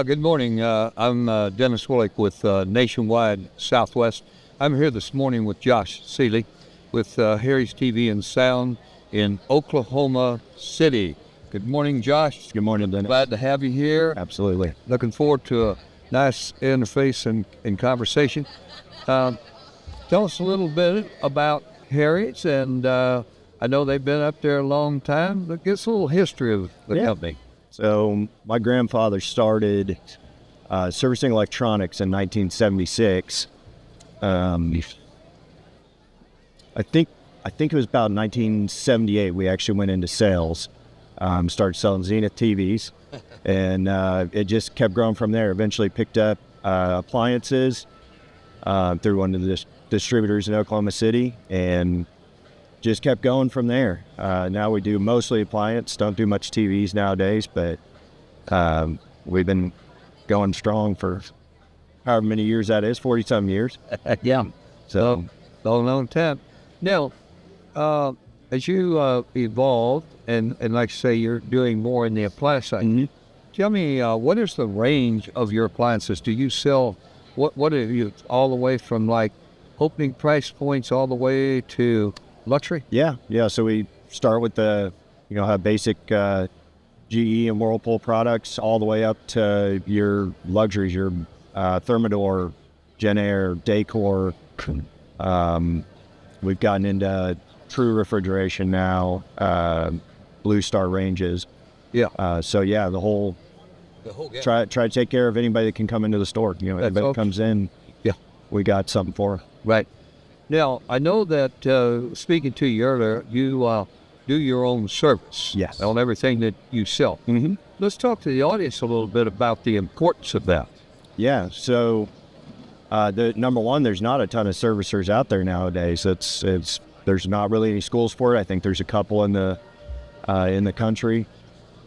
Good morning. I'm Dennis Willich with Nationwide Southwest. I'm here this morning with Josh Seley with Harry's TV and Sound in Oklahoma City. Good morning, Josh. Good morning, Dennis. Glad to have you here. Absolutely. Looking forward to a nice interface and conversation. Tell us a little bit about Harry's, and I know they've been up there a long time, but give us a little history of the company. So my grandfather started servicing electronics in 1976. I think it was about 1978 we actually went into sales. Started selling Zenith TVs, and it just kept growing from there. Eventually picked up appliances through one of the distributors in Oklahoma City, and just kept going from there. Now we do mostly appliance, don't do much TVs nowadays, but we've been going strong for however many years that is, 40-some years. Yeah. So, long time. Now, as you evolve, and like you say, you're doing more in the appliance side, tell me, what is the range of your appliances? Do you sell, what are you, all the way from like opening price points all the way to luxury? Yeah. So we start with have basic GE and Whirlpool products all the way up to your luxuries, your Thermador, Genair, Decor. We've gotten into True Refrigeration now, Blue Star ranges. Yeah. The whole try to take care of anybody that can come into the store. Anybody that comes in, we got something for them. Right. Now, I know that, speaking to you earlier, you do your own service on everything that you sell. Mm-hmm. Let's talk to the audience a little bit about the importance of that. Yeah, so the number one, there's not a ton of servicers out there nowadays. There's not really any schools for it. I think there's a couple in the country.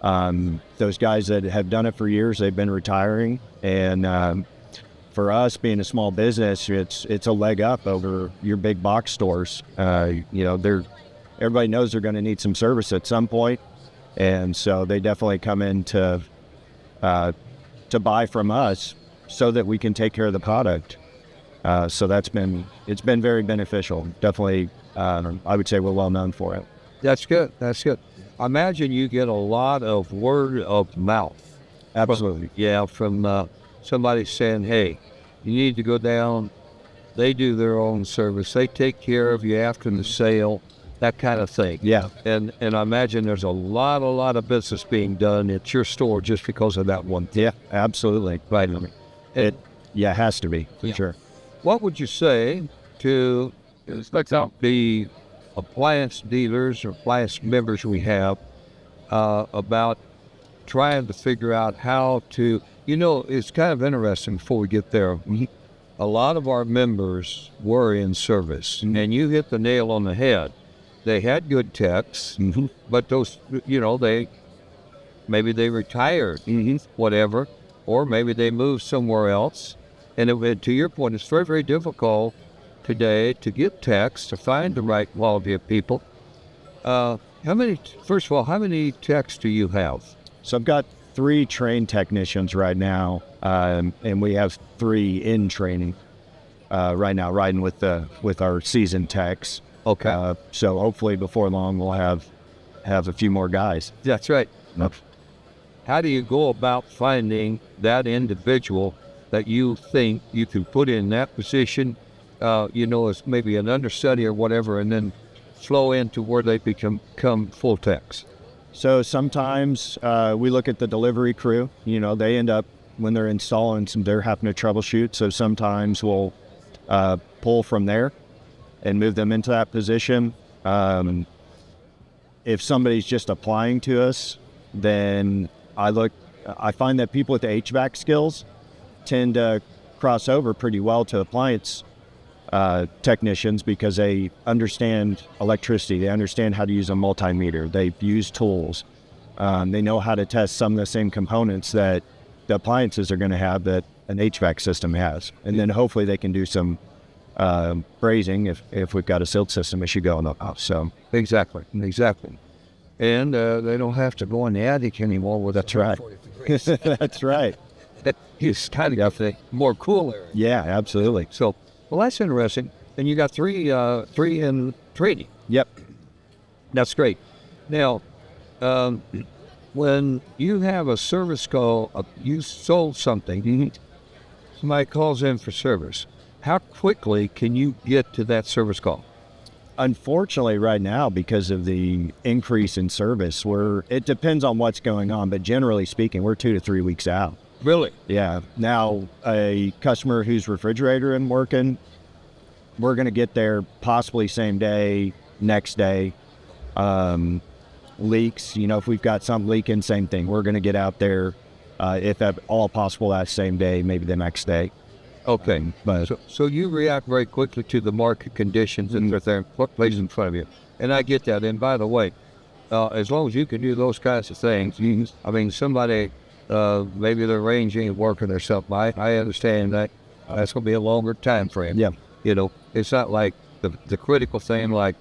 Those guys that have done it for years, they've been retiring, and for us, being a small business, it's a leg up over your big box stores. Everybody knows they're going to need some service at some point, and so they definitely come in to buy from us so that we can take care of the product. So it's been very beneficial. Definitely, I would say we're well known for it. That's good. I imagine you get a lot of word of mouth. Absolutely. From somebody saying, hey, you need to go down. They do their own service. They take care of you after the sale, that kind of thing. Yeah. And I imagine there's a lot of business being done at your store just because of that one thing. Yeah, absolutely. Right. It has to be, for sure. What would you say to the appliance dealers or appliance members we have about trying to figure out how to, it's kind of interesting before we get there. A lot of our members were in service, and you hit the nail on the head. They had good techs, but those, maybe they retired, whatever, or maybe they moved somewhere else. And to your point, it's very, very difficult today to get techs, to find the right quality of people. First of all, how many techs do you have? So I've got 3 trained technicians right now, and we have 3 in training right now, riding with our seasoned techs. Okay. So hopefully before long we'll have a few more guys. That's right. Yep. How do you go about finding that individual that you think you can put in that position, as maybe an understudy or whatever, and then flow into where they become full techs? So sometimes we look at the delivery crew. They end up, when they're installing they're having to troubleshoot. So sometimes we'll pull from there and move them into that position. If somebody's just applying to us, then I find that people with the HVAC skills tend to cross over pretty well to appliance technicians because they understand electricity. They understand how to use a multimeter. They've used tools. They know how to test some of the same components that the appliances are going to have that an HVAC system has. And then hopefully they can do some brazing if we've got a silt system issue going up. So exactly. And they don't have to go in the attic anymore with That's right. That's right. It's kind of got the more cool area. Yeah, absolutely. So, well, that's interesting. And you got three in trading. Yep. That's great. Now, when you have a service call, you sold something, somebody calls in for service, how quickly can you get to that service call? Unfortunately, right now, because of the increase in service, it depends on what's going on, but generally speaking, we're 2 to 3 weeks out. Really? Yeah. Now, a customer whose refrigerator isn't working, we're going to get there possibly same day, next day. Leaks, if we've got some leaking, same thing. We're going to get out there, if at all possible, that same day, maybe the next day. Okay. But So you react very quickly to the market conditions that are there, what plays in front of you. And I get that. And by the way, as long as you can do those kinds of things, I mean, somebody, maybe their range ain't working or something. I understand that. That's going to be a longer time frame. Yeah. It's not like the critical thing, like,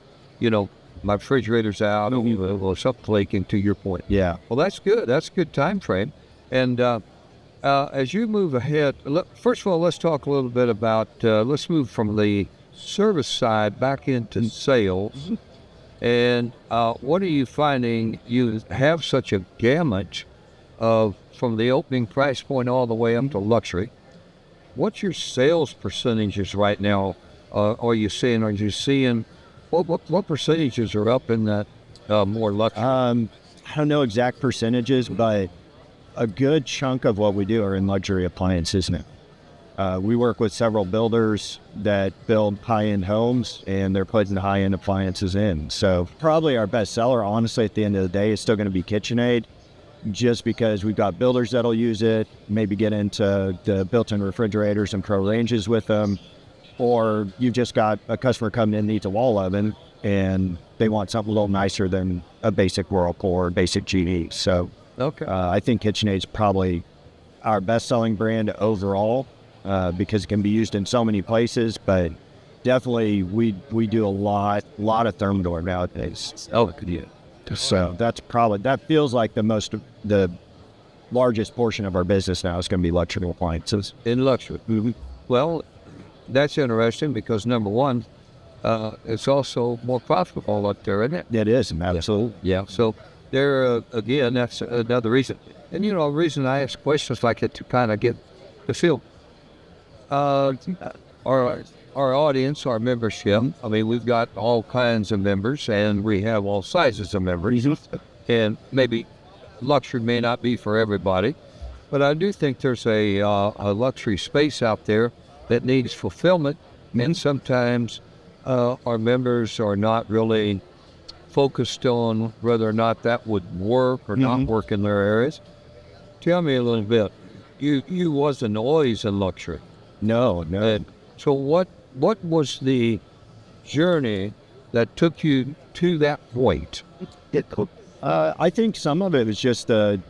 my refrigerator's out or something leaking, to your point. Yeah. Well, that's good. That's a good time frame. And as you move ahead, first of all, let's talk a little bit about, let's move from the service side back into sales. And what are you finding? You have such a gamut of, from the opening price point all the way up to luxury. What's your sales percentages right now? Are you seeing, what percentages are up in that more luxury? I don't know exact percentages, but a good chunk of what we do are in luxury appliances now. We work with several builders that build high-end homes, and they're putting high-end appliances in. So probably our best seller, honestly, at the end of the day, is still going to be KitchenAid, just because we've got builders that'll use it, maybe get into the built-in refrigerators and pro ranges with them, or you've just got a customer coming in, needs a wall oven, and they want something a little nicer than a basic Whirlpool or basic GE. So Okay. I think KitchenAid's probably our best-selling brand overall, because it can be used in so many places. But definitely, we do a lot of Thermador nowadays. Oh, good. Yeah. So that feels like the largest portion of our business now is going to be luxury appliances. In luxury. Mm-hmm. Well, that's interesting because, number one, it's also more profitable up there, isn't it? It is, absolutely. Yeah. So there, again, that's another reason. And, the reason I ask questions like that to kind of get the feel. Our audience, our membership, I mean, we've got all kinds of members, and we have all sizes of members. And maybe luxury may not be for everybody, but I do think there's a luxury space out there that needs fulfillment, and sometimes our members are not really focused on whether or not that would work or not work in their areas. Tell me a little bit. You wasn't always in luxury. No. And so what was the journey that took you to that point? I think some of it was just the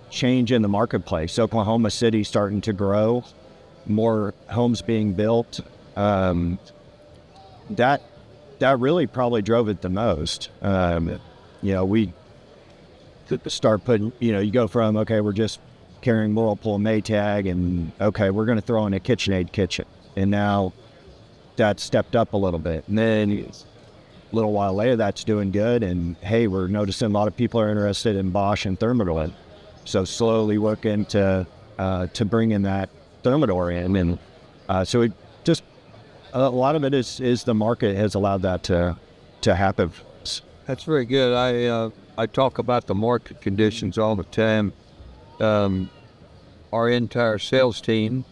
change in the marketplace. Oklahoma City starting to grow, more homes being built. That really probably drove it the most. We start putting, you go from, okay, we're just carrying Whirlpool Maytag, and okay, we're going to throw in a KitchenAid kitchen. And now that stepped up a little bit. And then a little while later, that's doing good. And hey, we're noticing a lot of people are interested in Bosch and Thermador. So slowly working to bring in that Thermador in. And so it just, a lot of it is the market has allowed that to happen. That's very good. I talk about the market conditions all the time. Our entire sales team,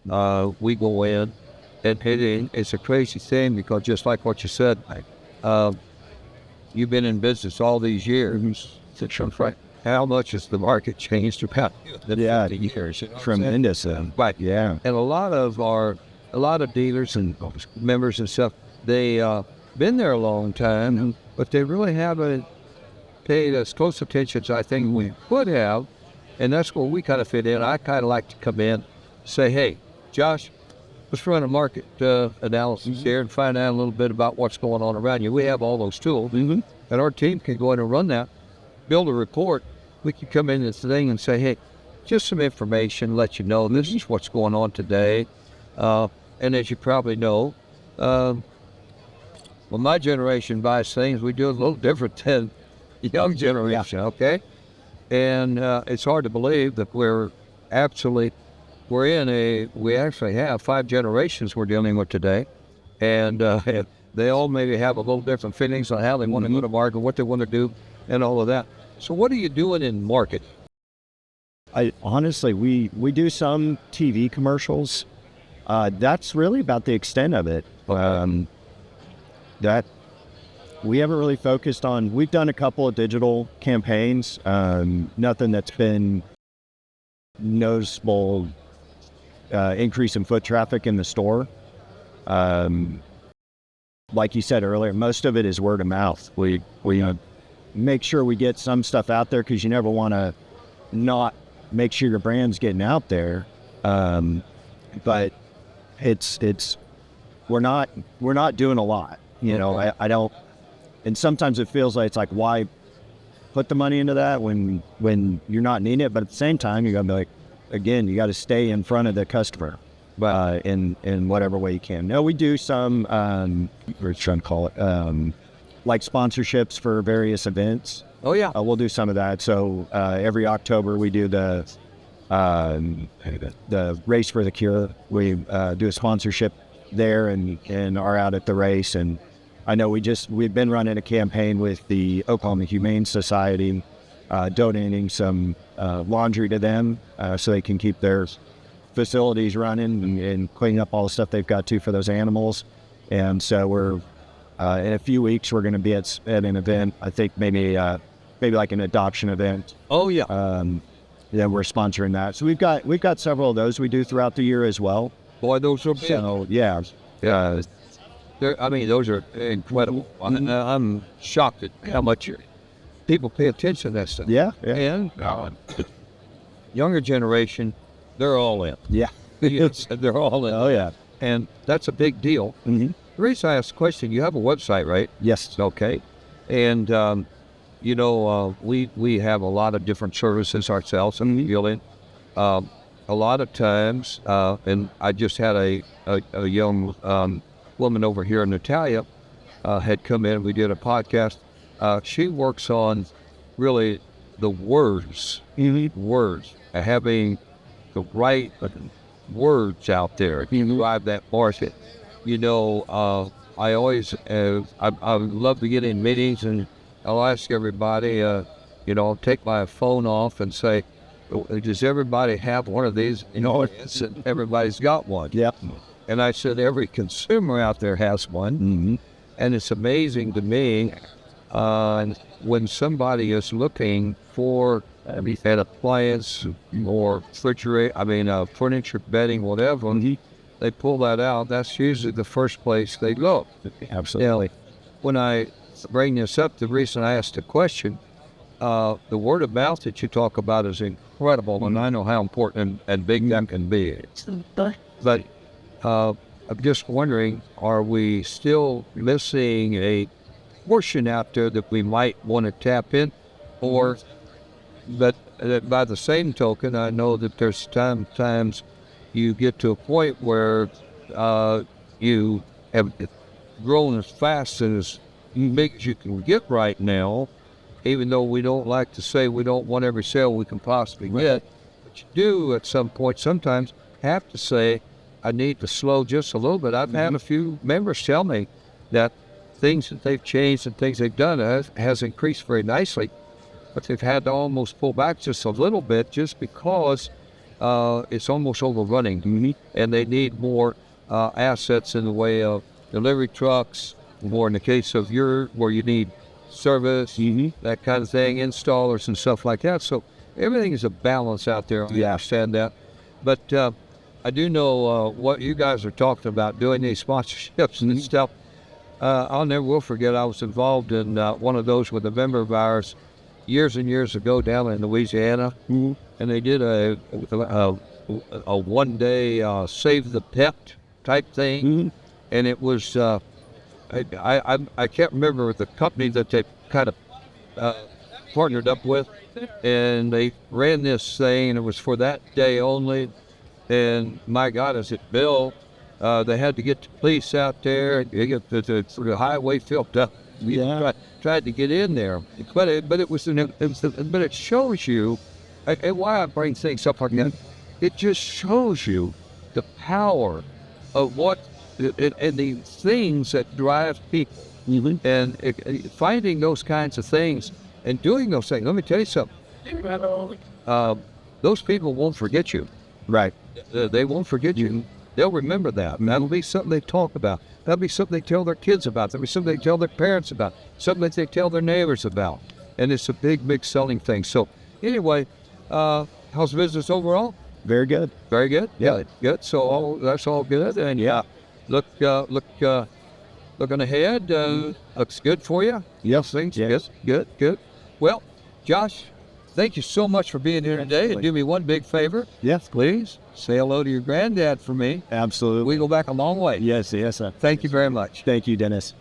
we go in, and it's a crazy thing because just like what you said, you've been in business all these years. Right. How much has the market changed about the 50 years? Tremendous. Right. Yeah. And a lot of dealers and members and stuff, they been there a long time, but they really haven't paid as close attention as I think we would have. And that's where we kind of fit in. I kind of like to come in, say, hey, Josh, let's run a market analysis here and find out a little bit about what's going on around you. We have all those tools, and our team can go in and run that, build a report. We can come in this thing and say, hey, just some information, let you know this is what's going on today. And as you probably know, well, my generation buys things, we do a little different than the young generation, okay? And it's hard to believe that we actually have 5 generations we're dealing with today. And they all maybe have a little different feelings on how they want to go to market, what they want to do, and all of that. So what are you doing in market? Honestly, we do some TV commercials. That's really about the extent of it. That we haven't really focused on. We've done a couple of digital campaigns. Nothing that's been noticeable increase in foot traffic in the store. Like you said earlier, most of it is word of mouth. We make sure we get some stuff out there because you never want to not make sure your brand's getting out there. But we're not doing a lot. I don't, and sometimes it feels like it's like, why put the money into that when you're not needing it? But at the same time, you're gonna be like, again, you got to stay in front of the customer, in whatever way you can. No, we do some, we're trying to call it, like sponsorships for various events. Oh yeah, we'll do some of that. So every October we do the Race for the Cure. We do a sponsorship there and are out at the race. And I know we've been running a campaign with the Oklahoma Humane Society, donating some laundry to them so they can keep their facilities running and cleaning up all the stuff they've got to for those animals. And so we're in a few weeks we're going to be at an event. I think maybe like an adoption event. Oh yeah. Yeah, we're sponsoring that. So we've got several of those we do throughout the year as well. Boy, those are big. So yeah. Those are incredible. I'm shocked at how much people pay attention to that stuff. Yeah. And younger generation, they're all in. Yeah. Yes, they're all in. Oh yeah. And that's a big deal. Mm-hmm. The reason I asked the question, you have a website, right? Yes. Okay. And we have a lot of different services ourselves in the field. A lot of times, and I just had a young woman over here, Natalia, had come in. We did a podcast. She works on really the words, having the right words out there to drive that market. I always, I love to get in meetings and I'll ask everybody, I'll take my phone off and say, does everybody have one of these? And everybody's got one. Yep. And I said, every consumer out there has one. Mm-hmm. And it's amazing to me when somebody is looking for an appliance or furniture, bedding, whatever, they pull that out. That's usually the first place they look. Absolutely. When I bring this up, the reason I asked the question, the word of mouth that you talk about is incredible, and I know how important and big that can be. But I'm just wondering, are we still missing a portion out there that we might want to tap in? Or, but by the same token, I know that there's times you get to a point where you have grown as fast and as big as you can get right now, even though we don't like to say we don't want every sale we can possibly get. But you do at some point sometimes have to say, I need to slow just a little bit. I've had a few members tell me that things that they've changed and things they've done has increased very nicely, but they've had to almost pull back just a little bit just because it's almost overrunning, and they need more assets in the way of delivery trucks, or in the case of where you need service, that kind of thing, installers and stuff like that. So everything is a balance out there. I understand that. But I do know what you guys are talking about, doing these sponsorships and stuff. I'll never will forget, I was involved in one of those with a member of ours years and years ago down in Louisiana. And they did a one-day Save the Pet type thing. And it was, I can't remember the company that they kind of partnered up with, and they ran this thing. It was for that day only, and my God, as it built, they had to get the police out there. They get the highway filled up. We tried to get in there, but it shows you, and why I bring things up like that. It just shows you the power of what and the things that drive people, and finding those kinds of things and doing those things. Let me tell you something. Those people won't forget you. Right. They won't forget you. They'll remember that. That'll be something they talk about. That'll be something they tell their kids about. That'll be something they tell their parents about. Something that they tell their neighbors about. And it's a big selling thing. So anyway, how's business overall? Very good. Very good. Yeah. Good. So that's all good. And looking ahead, looks good for you. Yes. Things. Yes. Good. Well, Josh, thank you so much for being here today. And do me one big favor. Yes. Please say hello to your granddad for me. Absolutely. We go back a long way. Yes, sir. Thank you very much. Thank you, Dennis.